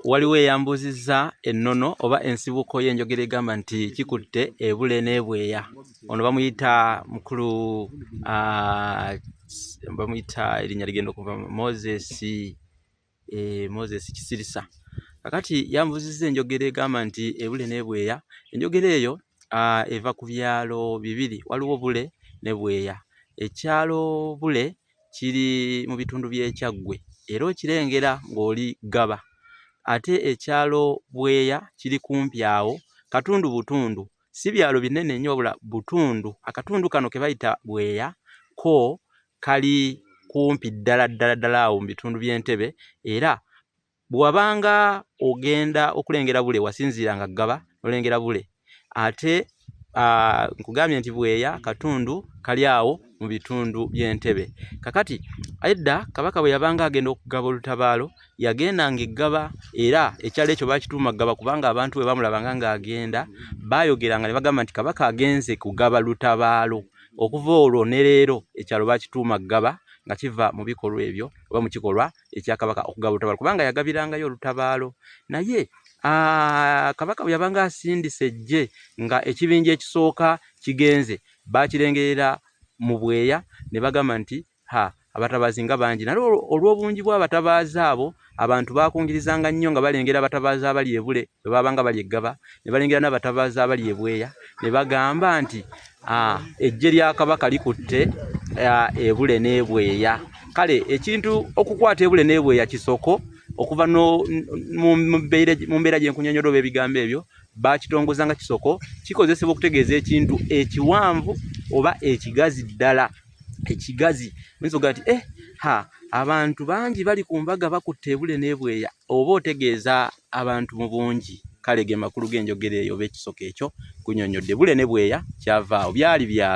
Waliwo eyambuzizza ennono oba ensibuko y'enjogera egamba nti kikutte ebule n'ebweya. Ono bamuyita mukulu bamuyita erinnya ligenda okuva Moses Kisirisa. Kakati yambuzizza enjogera egamba nti ebule n'ebweya. Enjogera eyo eva ku byalo bibiri, waliwo bule ne bweya. Ekyalo bule kiri mu bitundu by'Ekyaggwe era okirengera ng'oli Gaba. Ate ekyalo bweya kiri kumpi awo katundu butundu, si byalo binene nnyo wabula butundu. Akatundu kano ke bayita bweya ko kali kumpi ddala awo mu bitundu by'Entebbe, era bw'abanga ogenda okulengera bule wasinziiranga Gaba n'olengera bule. Ate nkugambye nti bweya katundu kali awo mu bitundu by'Entebbe. Kakati edda Kabaka bwe yabanga agenda okugaba olutabaalo yagendanga eGaba, era ekyalo ekyo bakituuma Gaba kubanga abantu bwe bamulabanga ng'agenda baayogeranga ne bagamba nti Kabaka agenze kugaba lutabaalo. Okuva olwo ne leero ekyalo bakituuma Gaba nga kiva mu bikolwa ebyo oba mu kikolwa ekya Kabaka okugaba olutabaalo kubanga yagabirangayo olutabaalo. Naye Kabaka bwe yabanga asindise eggye nga ekibinja ekisooka kigenze bakirengerera mu bweya ne bagamba nti abatabaazi nga bangi. Naye olw'obungi bw'abatabaazi abo abantu bakungirizanga nnyo nga balengera abatabaazi abali ebule bwe babanga bali eGaba, ne balengera n'abatabaazi abali ebweya ne bagamba nti eggye lya Kabaka likutte ebule n'ebweya. Kale ekintu okukwata ebule n'ebweya kisoko okuva mu mbeera gy'enkunyonyola oba ebigambo ebyo bakitongozanga kisoko, kikozesebwa okutegeeza ekintu ekiwanvu oba ekigazi ddala. Ekigazi oyinza okugaa nti abantu bangi bali ku mbaga bakutte ebule n'ebweya, oba otegeeza abantu mu bungi. Kale ge makulu g'enjogera eyo oba ekisoko ekyo kunyonyodde. Bule ne bweya kyava awo, byali byalo.